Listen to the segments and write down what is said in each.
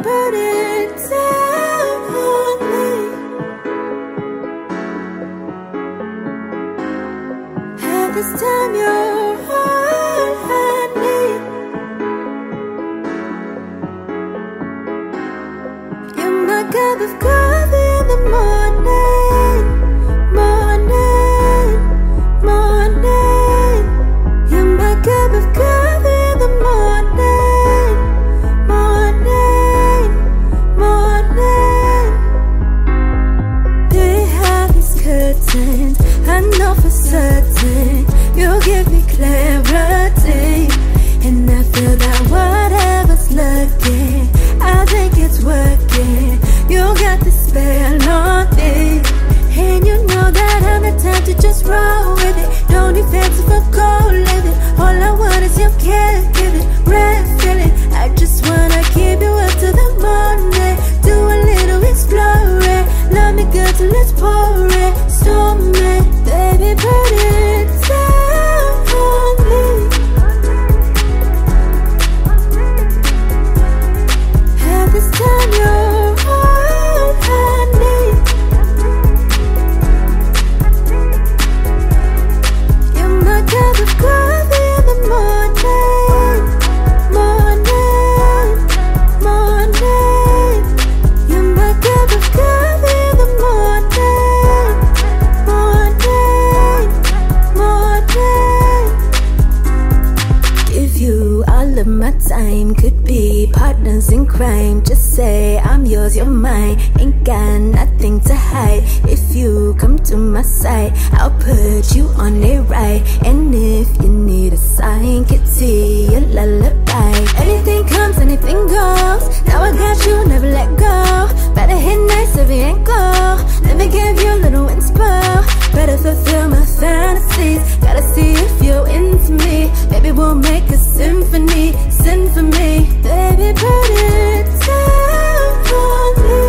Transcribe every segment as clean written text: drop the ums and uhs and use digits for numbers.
put it down on me. At this time you're all I need. You're my cup of coffee in the morning, morning, morning. You're my cup of coffee in the morning, morning, morning. Behind these curtains, I know for certain you'll give me clarity. And I feel that whatever's lurking, I think it's working. You got the spell on me, and you know that I'm the type to just roll with it. Don't need fancy for cold living. All I want is your caregiving, red feeling. I just wanna keep you up to the morning, do a little exploring. Love me good till it's pouring, storming. Baby, put it down on me. At this time you're all I need. You're my cup of coffee in the morning, morning, morning. You're my cup of coffee in the morning, morning, morning. Give you all of my time, could be partners in crime. Just say I'm yours, you're mine. Ain't got nothing to hide. If you come to my side, I'll put you on it right. And if you need a sign, get to your lullaby. Anything comes, anything goes. Now I got you, never let go. Better hit nice every ankle. Let me give you a little inspo. Better fulfill my fantasies. Gotta see if you're into me. Maybe we'll make a symphony. Sing for me. Baby, put it down on me.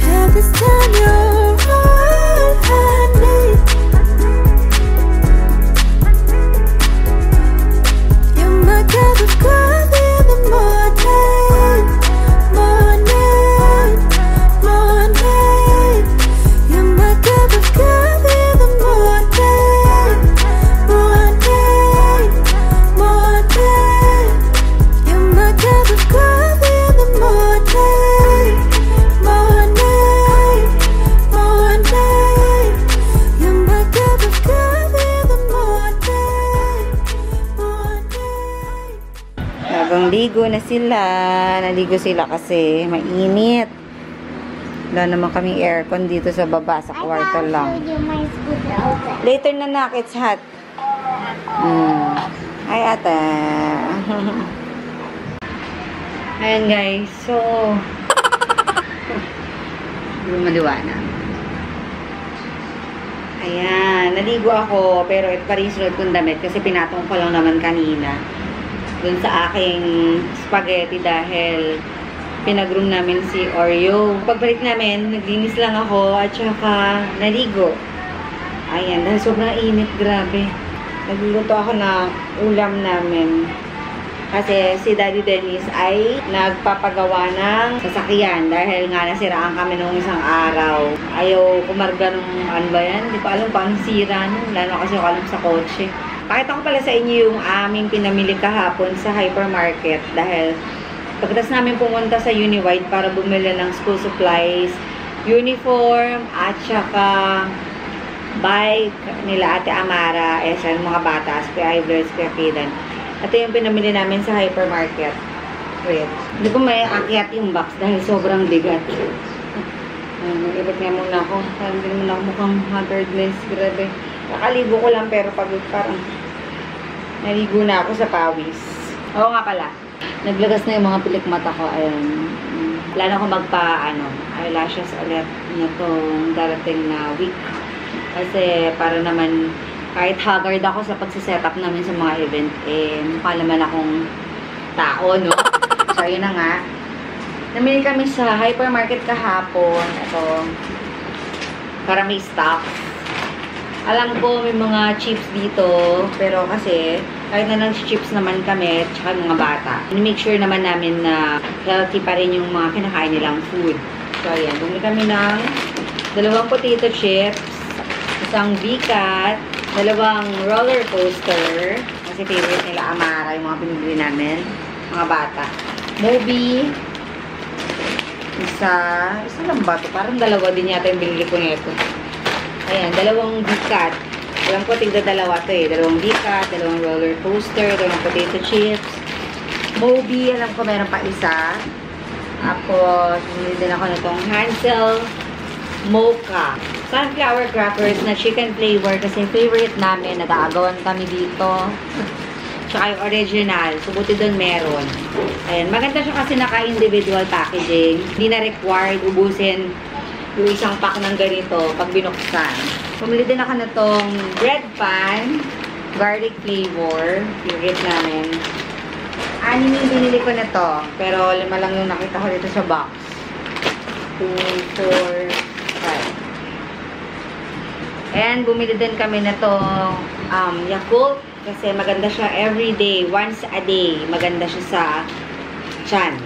At this time you're all I need. You're my cup of coffee in the morning, morning, morning. You're my cup of coffee in the morning, morning, morning. You're my cup of coffee in the morning, morning, morning. You're my cup of coffee in the morning, morning. Habang ligo na sila. Naligo sila kasi mainit. Wala naman kaming aircon dito sa baba, sa kwarto lang. Later na nak, it's hot. Hi ate. Ayan guys, so hindi maliwanag. Ayan, naligo ako, pero ito pa rin sunod kong damit kasi pinatong ko lang naman kanina dun sa aking spaghetti dahil pinag-room namin si Oreo. Pagbalik namin, naglinis lang ako at saka naligo. Ayan, dahil sobrang init, grabe. Nagluluto ako ng ulam namin. Kasi si Daddy Dennis ay nagpapagawa ng sasakyan dahil nga nasiraan kami nung isang araw. Ayaw kumarga nung ano ba yan? Hindi ko alam kung anong sira nun. Lalo kasi ako alam sa kotse. Pakita ko pala sa inyo yung aming pinamili kahapon sa hypermarket dahil pagkatapos namin pumunta sa Uniwide para bumili ng school supplies, uniform, at saka bike nila Ate Amara, SN, mga bata, Kuya Ivers, Kuya Kidan. Ito yung pinamili namin sa hypermarket. Wait. Hindi ko may akyat yung box dahil sobrang bigat. Mag-ibot nga muna ako. Hindi naman ako mukhang haggardness. Grabe. Nakaligo ko lang pero pagod parang naligo na ako sa pawis. Oo nga pala. Naglagas na yung mga pilik mata ko. Ayan. Plano ko eyelashes ulit na itong darating na week. Kasi para naman kahit haggard ako sa pagsiset up namin sa mga event, mukha naman akong tao, no? So, yun na nga. Namili kami sa hypermarket kahapon. Ito. Para may stock. Alam ko may mga chips dito. Pero kasi Kahit na chips naman kami, tsaka mga bata. Make sure naman namin na healthy pa rin yung mga kinakain nilang food. So, ayan. Bumili kami ng 2 potato chips, isang Bicat, 2 roller coaster, kasi favorite nila Amara, yung mga pinibili namin, mga bata. Moby, isa lang ba ito? Parang 2 din yata yung binili ko nito. Ayan, 2 Bicat. Alam ko, tigda 2 ito eh. 2 Bicat, 2 roller coaster, 2 potato chips. Moby, alam ko meron pa isa. Tapos, bumili din ako nitong Hansel Mocha. Sunflower crackers na chicken flavor kasi favorite namin. Nag-aagawan kami dito. Tsaka yung original. So, buti doon meron. Ayan. Maganda siya kasi naka-individual packaging. Hindi na required ubusin yung isang pack ng ganito pag binuksan. Pumili din ako na tong bread pan. Garlic flavor. Favorite namin. 6 yung binili ko na to. Pero 5 lang yung nakita ko dito sa box. 2, 4, 5. And bumili din kami na tong Yakult. Kasi maganda siya everyday. Once a day. Maganda siya sa tiyan.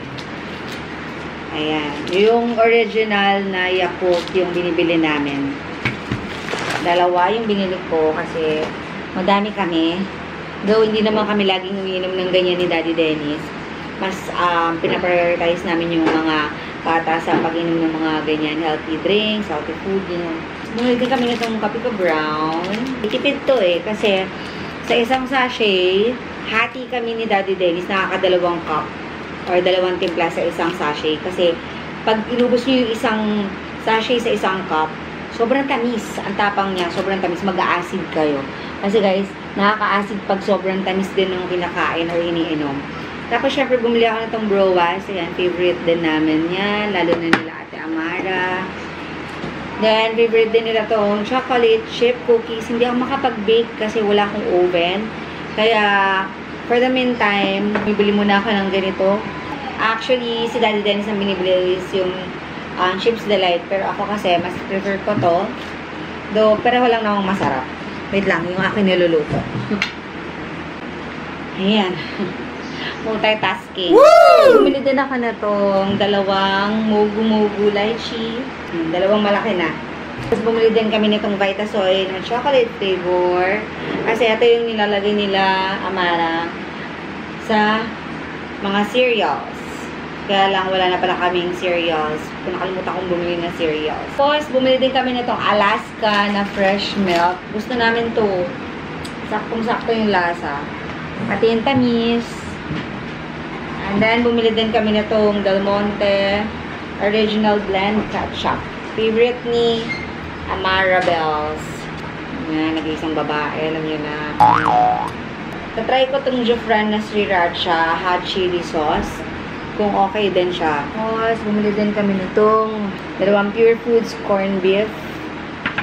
Ayan. Yung original na Yakult yung binibili namin. 2 yung binili ko kasi madami kami. Though hindi naman kami laging umiinom ng ganyan ni Daddy Dennis. Mas pinaprioritize namin yung mga bata sa pag-inom ng mga ganyan healthy drinks, healthy food, yun. Bumili din kami nitong kape ko brown. Itipid to eh, kasi sa isang sachet, hati kami ni Daddy Dennis, nakaka-2 cup or 2 timpla sa isang sachet. Kasi pag inubos nyo yung isang sachet sa isang cup, sobrang tamis. Ang tapang niya, sobrang tamis. Mag-a-acid kayo. Kasi guys, nakaka-acid pag sobrang tamis din ng kinakain or iniinom. Tapos syempre bumili ako nitong Broas. Ayan, favorite din namin yan. Lalo na nila Ate Amara. Then, favorite din nila tong chocolate chip cookies. Hindi ako makapag-bake kasi wala akong oven. Kaya, for the meantime, bibili muna ako ng ganito. Actually, si Daddy Dennis ang binibili is yung Chips Delight. Pero ako kasi, mas prefer ko to. Though, pero walang namang masarap. Wait lang, yung akin niluluto. Ayan. Multitasking. Bumili din ako na tong 2 Mogu lychee. 2 malaki na. Tapos bumili din kami nitong Vitasoy na chocolate flavor. Kasi ito yung nilalagay nila Amara sa mga cereals. Kaya lang wala na pala kaming cereals. Kung nakalimutan kong bumili na cereals. Tapos bumili din kami nitong Alaska na fresh milk. Gusto namin to. Saktong-sakto yung lasa. Pati yung tamis. And then, bumili din kami na itong Del Monte Original Blend Ketchup. Favorite ni Amara Bells. Yan, nag-iisang babae. Alam nyo na. Tatry ko itong Jofran na Sriracha Hot Chili Sauce. Kung okay din siya. Tapos, bumili din kami nitong 2 Pure Foods Corn Beef.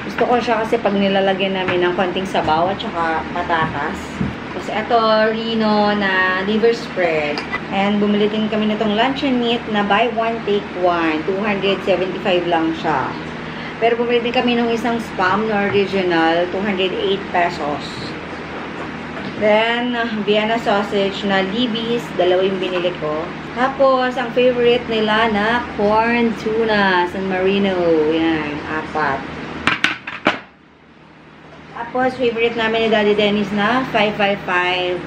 Gusto ko siya kasi pag nilalagyan namin ng konting sabaw at saka patatas. Tapos, ito, Reno na liver spread. And, bumili din kami nitong luncheon meat na buy one, take one. 275 lang siya. Pero, bumili din kami ng isang Spam na original, 208 pesos. Then, Vienna sausage na Libby's, 2 yung binili ko. Tapos, ang favorite nila na corn tuna, San Marino. Yan, 4. Tapos, favorite namin ni Daddy Dennis na 555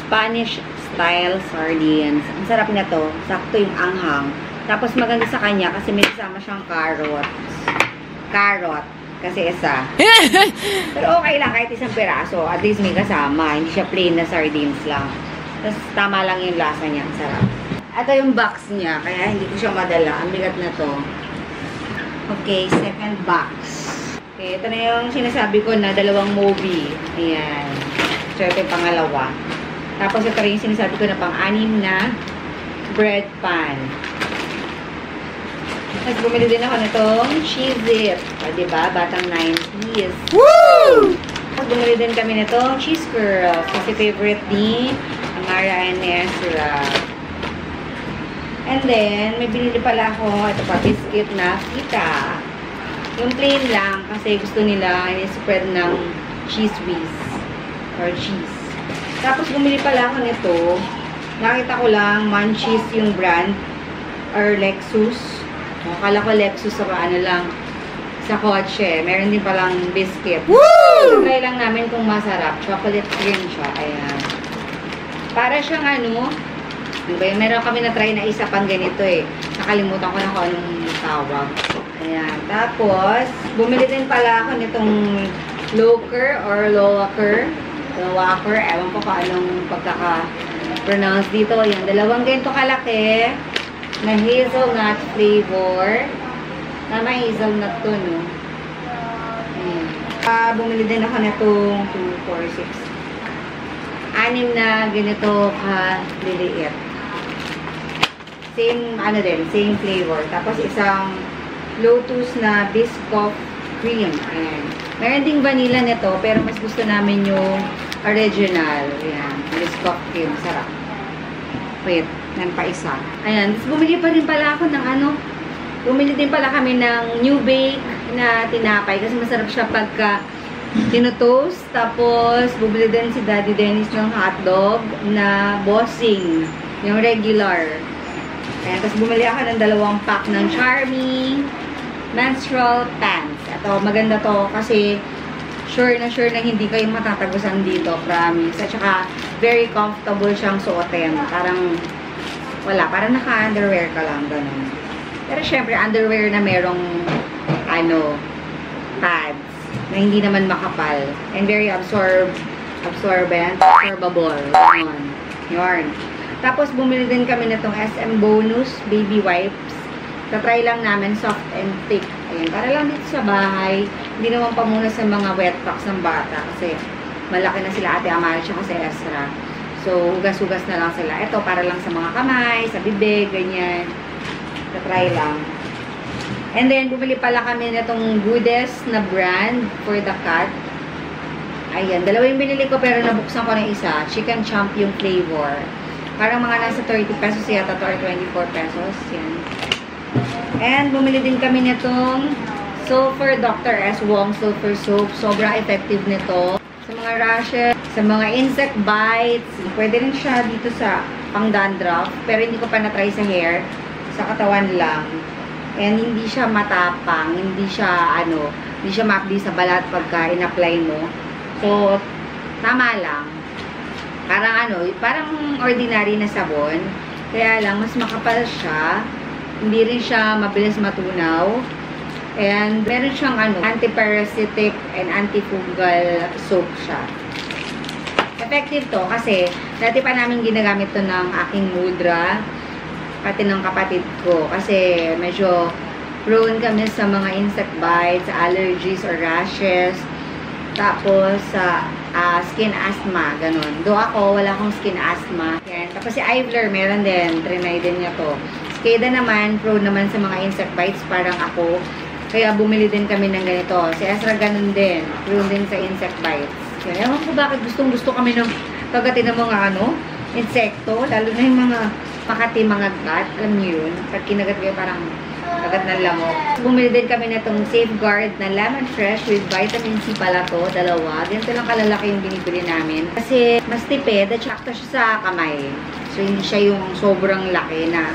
Spanish style sardines. Ang sarap na to. Sakto yung anghang. Tapos, maganda sa kanya kasi may kasama siyang carrot. Kasi isa. Pero okay lang kahit isang peraso. At least may kasama. Hindi siya plain na sardines lang. Tapos, tama lang yung lasa niya. Ang sarap. Ito yung box niya. Kaya hindi ko siya madala. Ang bigat na to. Okay, second box. Okay, ito na yung sinasabi ko na 2 movie. Ayan. So, ito yung pangalawa. Tapos, ito rin yung sinasabi ko na pang-6 na bread pan. Tapos, bumili din ako na itong Cheez-It. O, diba? Batang 90s. Woo! Tapos, bumili din kami na itong Cheese Curls. Kasi favorite ni Amara and Ezra. And then, may binili pala ako. Ito pa, biscuit na pita. Yung plain lang, kasi gusto nila i-spread ng cheese whiz or cheese. Tapos bumili pala ako nito. Nakita ko lang, Munchies yung brand. Or Lexus. Akala ko Lexus sa ano lang. Sa kotse. Meron din palang biscuit. Woo! Try lang namin kung masarap. Chocolate cream siya. Ayan. Para siyang ano. Diba, meron kami na-try na isa pang ganito eh. Nakalimutan ko na kung anong tawag. Ayan. Tapos, bumili din pala ako nitong Loacker or Loacker. Loacker. Ewan ko kung anong pagkaka-pronounce dito. Ayan. Dalawang ganito kalaki na hazelnut flavor. Tama, hazelnut to, no? Ayan. Bumili din ako nitong 2, 4, 6. 6 na ganito ka-liliit. Same, ano din, same flavor. Tapos isang Lotus na Biscoff cream. Ayan. Meron ding vanilla nito, pero mas gusto namin yung original. Ayan, Biscoff cream. Sarap. Wait, nan pa isa. Ayan, tapos bumili pa rin pala ako ng ano, bumili din pala kami ng New Bake na tinapay. Kasi masarap siya pagka tinotoast. Tapos, bumili din si Daddy Dennis ng hotdog na bossing. Yung regular. Ayan, tapos bumili ako ng 2 pack ng Charmy menstrual pants. Ito, maganda to kasi sure na hindi kayo matatagusan dito, promise. At saka, very comfortable siyang suotin. Parang, wala, parang naka-underwear ka lang, ganun. Pero syempre, underwear na merong, ano, pads na hindi naman makapal. And very absorbable. Yun. Tapos, bumili din kami nitong SM Bonus Baby Wipes. Tatry lang namin soft and thick. Ayan, para lang dito sa bahay. Hindi naman pa muna sa mga wet packs ng bata. Kasi, malaki na sila Ate Amara at si Ezra. So, hugas-hugas na lang sila. Ito, para lang sa mga kamay, sa bibig, ganyan. Tatry lang. And then, bumili pala kami nitong Goodest na brand for the cat. Ayan, 2 yung binili ko pero nabuksan ko ng isa. Chicken chomp yung flavor. Parang mga nasa 30 pesos yata to or 24 pesos. Yan. And, bumili din kami nitong Sulfur Dr. S. Wong Sulfur Soap. Sobrang effective nito. Sa mga rashes, sa mga insect bites. Pwede rin siya dito sa pang dandruff. Pero hindi ko pa na-try sa hair. Sa katawan lang. And hindi siya matapang, hindi siya makdi sa balat pagka in-apply mo. So, tama lang. Parang ordinary na sabon. Kaya lang, mas makapal siya. Hindi rin siya mabilis matunaw. And meron siyang anti-parasitic and antifungal soap siya. Effective to kasi dati pa namin ginagamit to ng aking mudra. Pati ng kapatid ko. Kasi medyo prone kami sa mga insect bites, allergies or rashes. Tapos skin asthma, ganun. Do ako, wala akong skin asthma. Yan. Tapos si Ivler, meron din. Trinay din niya to. Skeda naman, prone naman sa mga insect bites, parang ako. Kaya bumili din kami ng ganito. Si Ezra ganun din. Prone din sa insect bites. Kaya ewan ko bakit gustong-gusto kami ng kagatin ng mga insekto. Lalo na yung mga Makati, mga gat. Alam niyo yun? Pag kinagat kayo, parang kagat ng lamok. Bumili din kami na itong Safeguard na Lemon Fresh with vitamin C pala to. 2. Ganito lang kalalaki yung binibili namin. Kasi mas tipid at sakto siya sa kamay. So, hindi siya yung sobrang laki na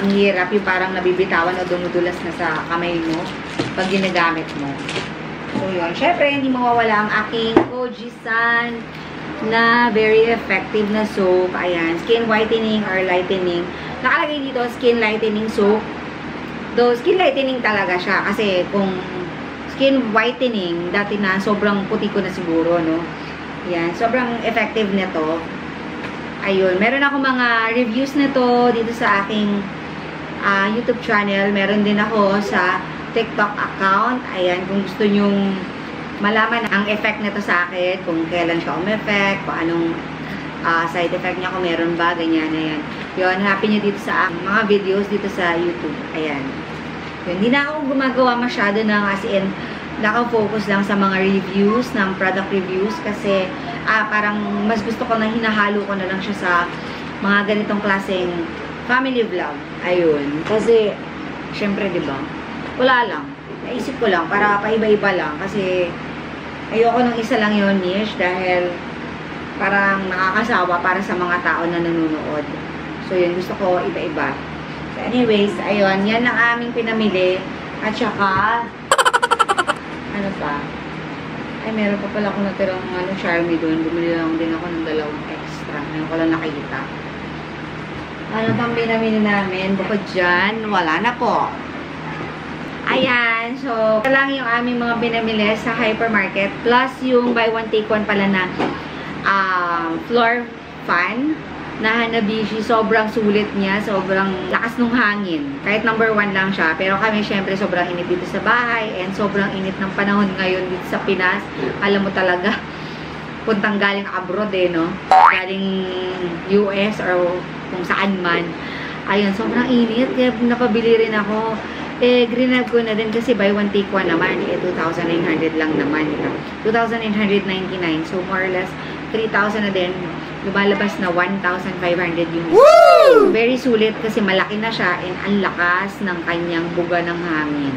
ang hirap. Yung parang nabibitawan o dumudulas na sa kamay mo pag ginagamit mo. So, yun. Syempre, hindi mawawala ang aking Kojisan na very effective na soap. Ayan, skin whitening or lightening. Nakalagay dito, skin lightening soap. Though, skin lightening talaga siya. Kasi kung skin whitening, dati na sobrang puti ko na siguro, no? Ayan, sobrang effective nito. Ayun, meron ako mga reviews nito dito sa aking YouTube channel. Meron din ako sa TikTok account. Ayan, kung gusto nyong malaman ang effect nito sa akin, kung kailan siya effect, kung anong side effect niya, kung meron ba, ganyan, ayan. Yun, happy nyo dito sa mga videos dito sa YouTube. Ayan. Yun, hindi na ako gumagawa masyado ng as in, naka-focus lang sa mga reviews, ng product reviews, kasi parang mas gusto ko na hinahalo ko na lang siya sa mga ganitong klaseng family vlog. Ayun. Kasi, syempre, diba? Wala lang. Naisip ko lang, para paiba-iba lang. Kasi, ayoko ng isa lang yun, niche. Dahil, parang nakakasawa para sa mga tao na nanonood. So, yun. Gusto ko iba-iba. So, anyways, ayun. Yan ang aming pinamili. At saka, ano pa? Ay, meron pa pala akong natirang Charmy doon. Bumili lang din ako ng 2 extra. Ngayon ko lang nakita. Ano pang pinamili namin? Bukod dyan, wala na po. Ayan. So, ito lang yung aming mga pinamili sa hypermarket. Plus, yung buy one take one pala na floor fan na Hanabishi. Sobrang sulit niya. Sobrang lakas ng hangin. Kahit number 1 lang siya. Pero kami, syempre, sobrang init dito sa bahay. And sobrang init ng panahon ngayon dito sa Pinas. Alam mo talaga, puntang galing abroad no? Galing US or kung saan man. Ayun, sobrang init. Kaya napabili rin ako. Greenab ko na din kasi buy one take one naman. 2,900 lang naman. 2,999. So, more or less, 3,000 na din. Lumalabas na 1,500 yung so, very sulit kasi malaki na siya and ang lakas ng kanyang buga ng hangin.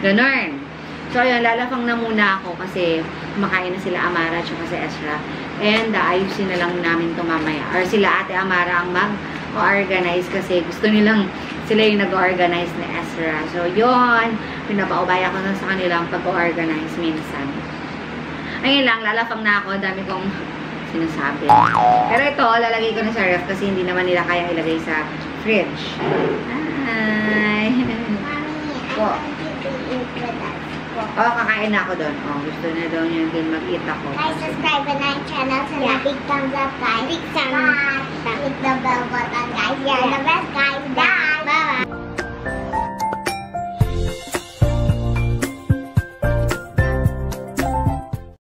Ganon. So, ayun, lalafang na muna ako kasi kumakain na sila Amara at si Ezra. And ayusin na lang namin ito mamaya. Or sila Ate Amara ang mag-organize kasi gusto nilang sila yung nag-organize ni Ezra. So, yun. Pinapaubaya ko na sa kanilang pag-organize minsan. Ayun lang, lalafang na ako. Dami kong sinasabi. Pero ito, lalagay ko na sa ref kasi hindi naman nila kaya ilagay sa fridge. Hi! Oh, kakain na ako doon. Oh, gusto na daw niya din mag-eat ako. Guys, subscribe na yung channel sa big thumbs up, guys. Big thumbs up. Hit the bell button, guys. You're the best, guys. Bye!